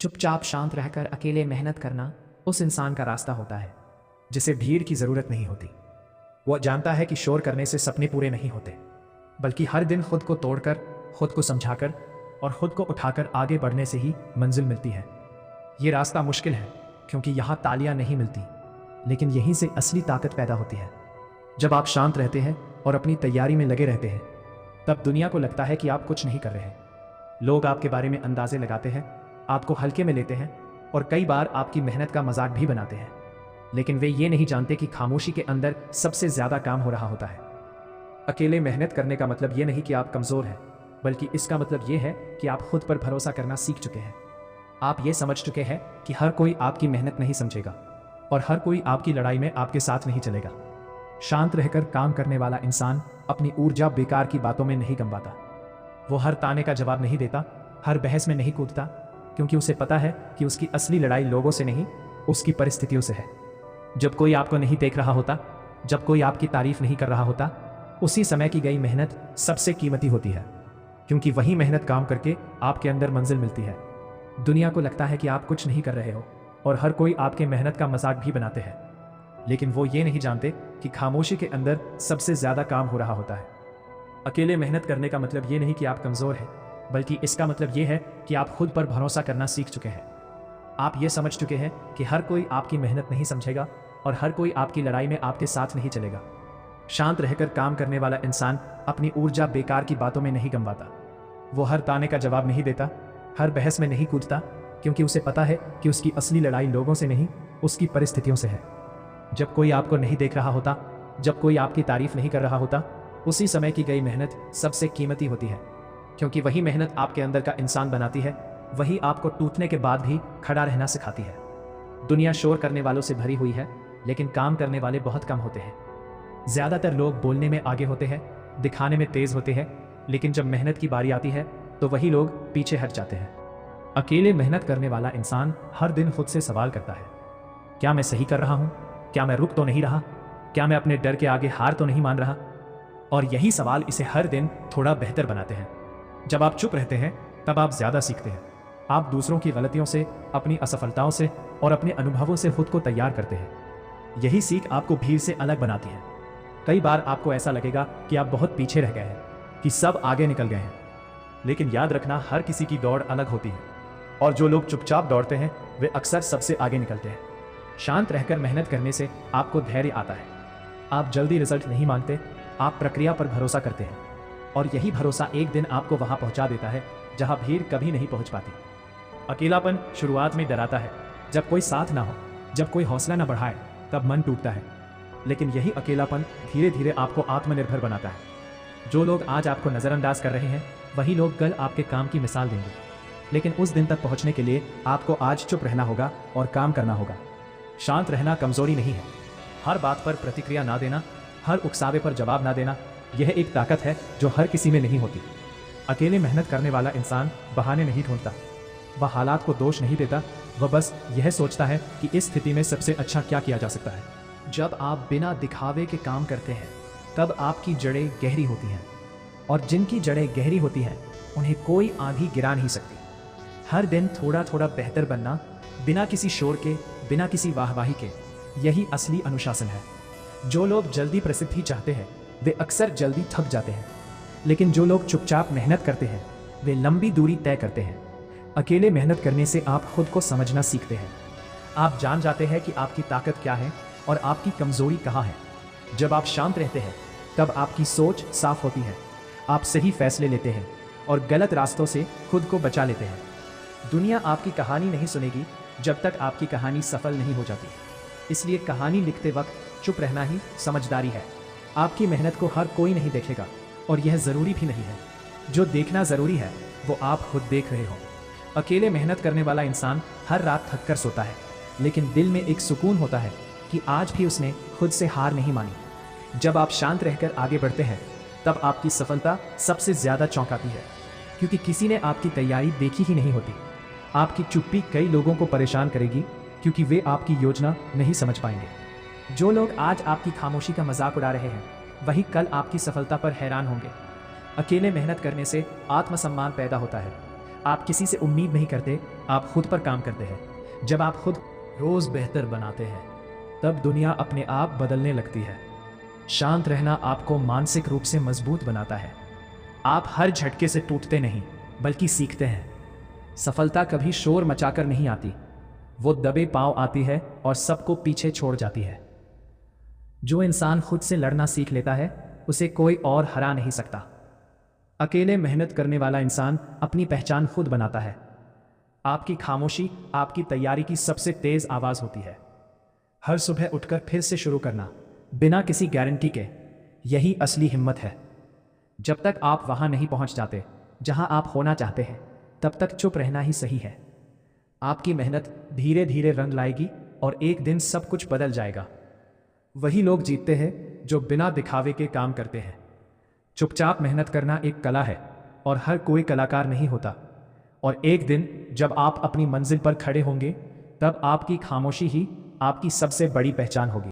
चुपचाप शांत रहकर अकेले मेहनत करना उस इंसान का रास्ता होता है जिसे भीड़ की जरूरत नहीं होती। वह जानता है कि शोर करने से सपने पूरे नहीं होते, बल्कि हर दिन खुद को तोड़कर, खुद को समझाकर और खुद को उठाकर आगे बढ़ने से ही मंजिल मिलती है। ये रास्ता मुश्किल है क्योंकि यहाँ तालियां नहीं मिलती, लेकिन यहीं से असली ताकत पैदा होती है। जब आप शांत रहते हैं और अपनी तैयारी में लगे रहते हैं, तब दुनिया को लगता है कि आप कुछ नहीं कर रहे। लोग आपके बारे में अंदाजे लगाते हैं, आपको हल्के में लेते हैं और कई बार आपकी मेहनत का मजाक भी बनाते हैं, लेकिन वे ये नहीं जानते कि खामोशी के अंदर सबसे ज्यादा काम हो रहा होता है। अकेले मेहनत करने का मतलब ये नहीं कि आप कमजोर हैं, बल्कि इसका मतलब ये है कि आप खुद पर भरोसा करना सीख चुके हैं। आप ये समझ चुके हैं कि हर कोई आपकी मेहनत नहीं समझेगा और हर कोई आपकी लड़ाई में आपके साथ नहीं चलेगा। शांत रहकर काम करने वाला इंसान अपनी ऊर्जा बेकार की बातों में नहीं गंवाता। वो हर ताने का जवाब नहीं देता, हर बहस में नहीं कूदता, क्योंकि उसे पता है कि उसकी असली लड़ाई लोगों से नहीं, उसकी परिस्थितियों से है। जब कोई आपको नहीं देख रहा होता, जब कोई आपकी तारीफ नहीं कर रहा होता, उसी समय की गई मेहनत सबसे कीमती होती है, क्योंकि वही मेहनत काम करके आपके अंदर मंजिल मिलती है। दुनिया को लगता है कि आप कुछ नहीं कर रहे हो और हर कोई आपके मेहनत का मजाक भी बनाते हैं, लेकिन वो ये नहीं जानते कि खामोशी के अंदर सबसे ज्यादा काम हो रहा होता है। अकेले मेहनत करने का मतलब ये नहीं कि आप कमजोर हैं, बल्कि इसका मतलब ये है कि आप खुद पर भरोसा करना सीख चुके हैं। आप ये समझ चुके हैं कि हर कोई आपकी मेहनत नहीं समझेगा और हर कोई आपकी लड़ाई में आपके साथ नहीं चलेगा। शांत रहकर काम करने वाला इंसान अपनी ऊर्जा बेकार की बातों में नहीं गंवाता। वो हर ताने का जवाब नहीं देता, हर बहस में नहीं कूदता, क्योंकि उसे पता है कि उसकी असली लड़ाई लोगों से नहीं, उसकी परिस्थितियों से है। जब कोई आपको नहीं देख रहा होता, जब कोई आपकी तारीफ नहीं कर रहा होता, उसी समय की गई मेहनत सबसे कीमती होती है, क्योंकि वही मेहनत आपके अंदर का इंसान बनाती है, वही आपको टूटने के बाद भी खड़ा रहना सिखाती है। दुनिया शोर करने वालों से भरी हुई है, लेकिन काम करने वाले बहुत कम होते हैं। ज्यादातर लोग बोलने में आगे होते हैं, दिखाने में तेज होते हैं, लेकिन जब मेहनत की बारी आती है तो वही लोग पीछे हट जाते हैं। अकेले मेहनत करने वाला इंसान हर दिन खुद से सवाल करता है, क्या मैं सही कर रहा हूं? क्या मैं रुक तो नहीं रहा? क्या मैं अपने डर के आगे हार तो नहीं मान रहा? और यही सवाल इसे हर दिन थोड़ा बेहतर बनाते हैं। जब आप चुप रहते हैं तब आप ज्यादा सीखते हैं। आप दूसरों की गलतियों से, अपनी असफलताओं से और अपने अनुभवों से खुद को तैयार करते हैं। यही सीख आपको भीड़ से अलग बनाती है। कई बार आपको ऐसा लगेगा कि आप बहुत पीछे रह गए हैं, कि सब आगे निकल गए हैं, लेकिन याद रखना, हर किसी की दौड़ अलग होती है और जो लोग चुपचाप दौड़ते हैं वे अक्सर सबसे आगे निकलते हैं। शांत रहकर मेहनत करने से आपको धैर्य आता है। आप जल्दी रिजल्ट नहीं मांगते, आप प्रक्रिया पर भरोसा करते हैं, और यही भरोसा एक दिन आपको वहां पहुंचा देता है जहां भीड़ कभी नहीं पहुंच पाती। अकेलापन शुरुआत में डराता है। जब कोई साथ ना हो, जब कोई हौसला ना बढ़ाए, तब मन टूटता है, लेकिन यही अकेलापन धीरे धीरे आपको आत्मनिर्भर बनाता है। जो लोग आज आपको नजरअंदाज कर रहे हैं, वही लोग कल आपके काम की मिसाल देंगे, लेकिन उस दिन तक पहुंचने के लिए आपको आज चुप रहना होगा और काम करना होगा। शांत रहना कमजोरी नहीं है। हर बात पर प्रतिक्रिया ना देना, हर उकसावे पर जवाब ना देना, यह एक ताकत है जो हर किसी में नहीं होती। अकेले मेहनत करने वाला इंसान बहाने नहीं ढूंढता, वह हालात को दोष नहीं देता, वह बस यह सोचता है कि इस स्थिति में सबसे अच्छा क्या किया जा सकता है। जब आप बिना दिखावे के काम करते हैं, तब आपकी जड़ें गहरी होती हैं, और जिनकी जड़ें गहरी होती हैं उन्हें कोई आंधी गिरा नहीं सकती। हर दिन थोड़ा थोड़ा बेहतर बनना, बिना किसी शोर के, बिना किसी वाहवाही के, यही असली अनुशासन है। जो लोग जल्दी प्रसिद्धि चाहते हैं वे अक्सर जल्दी थक जाते हैं, लेकिन जो लोग चुपचाप मेहनत करते हैं वे लंबी दूरी तय करते हैं। अकेले मेहनत करने से आप खुद को समझना सीखते हैं। आप जान जाते हैं कि आपकी ताकत क्या है और आपकी कमजोरी कहाँ है। जब आप शांत रहते हैं तब आपकी सोच साफ होती है, आप सही फैसले लेते हैं और गलत रास्तों से खुद को बचा लेते हैं। दुनिया आपकी कहानी नहीं सुनेगी जब तक आपकी कहानी सफल नहीं हो जाती। इसलिए कहानी लिखते वक्त चुप रहना ही समझदारी है। आपकी मेहनत को हर कोई नहीं देखेगा और यह जरूरी भी नहीं है। जो देखना जरूरी है वो आप खुद देख रहे हो। अकेले मेहनत करने वाला इंसान हर रात थक कर सोता है, लेकिन दिल में एक सुकून होता है कि आज भी उसने खुद से हार नहीं मानी। जब आप शांत रहकर आगे बढ़ते हैं तब आपकी सफलता सबसे ज्यादा चौंकाती है, क्योंकि किसी ने आपकी तैयारी देखी ही नहीं होती। आपकी चुप्पी कई लोगों को परेशान करेगी, क्योंकि वे आपकी योजना नहीं समझ पाएंगे। जो लोग आज आपकी खामोशी का मजाक उड़ा रहे हैं वही कल आपकी सफलता पर हैरान होंगे। अकेले मेहनत करने से आत्मसम्मान पैदा होता है। आप किसी से उम्मीद नहीं करते, आप खुद पर काम करते हैं। जब आप खुद रोज बेहतर बनाते हैं तब दुनिया अपने आप बदलने लगती है। शांत रहना आपको मानसिक रूप से मजबूत बनाता है। आप हर झटके से टूटते नहीं बल्कि सीखते हैं। सफलता कभी शोर मचाकर नहीं आती, वो दबे पांव आती है और सबको पीछे छोड़ जाती है। जो इंसान खुद से लड़ना सीख लेता है उसे कोई और हरा नहीं सकता। अकेले मेहनत करने वाला इंसान अपनी पहचान खुद बनाता है। आपकी खामोशी आपकी तैयारी की सबसे तेज आवाज होती है। हर सुबह उठकर फिर से शुरू करना बिना किसी गारंटी के, यही असली हिम्मत है। जब तक आप वहां नहीं पहुंच जाते जहां आप होना चाहते हैं, तब तक चुप रहना ही सही है। आपकी मेहनत धीरे धीरे रंग लाएगी और एक दिन सब कुछ बदल जाएगा। वही लोग जीतते हैं जो बिना दिखावे के काम करते हैं। चुपचाप मेहनत करना एक कला है और हर कोई कलाकार नहीं होता। और एक दिन जब आप अपनी मंजिल पर खड़े होंगे तब आपकी खामोशी ही आपकी सबसे बड़ी पहचान होगी।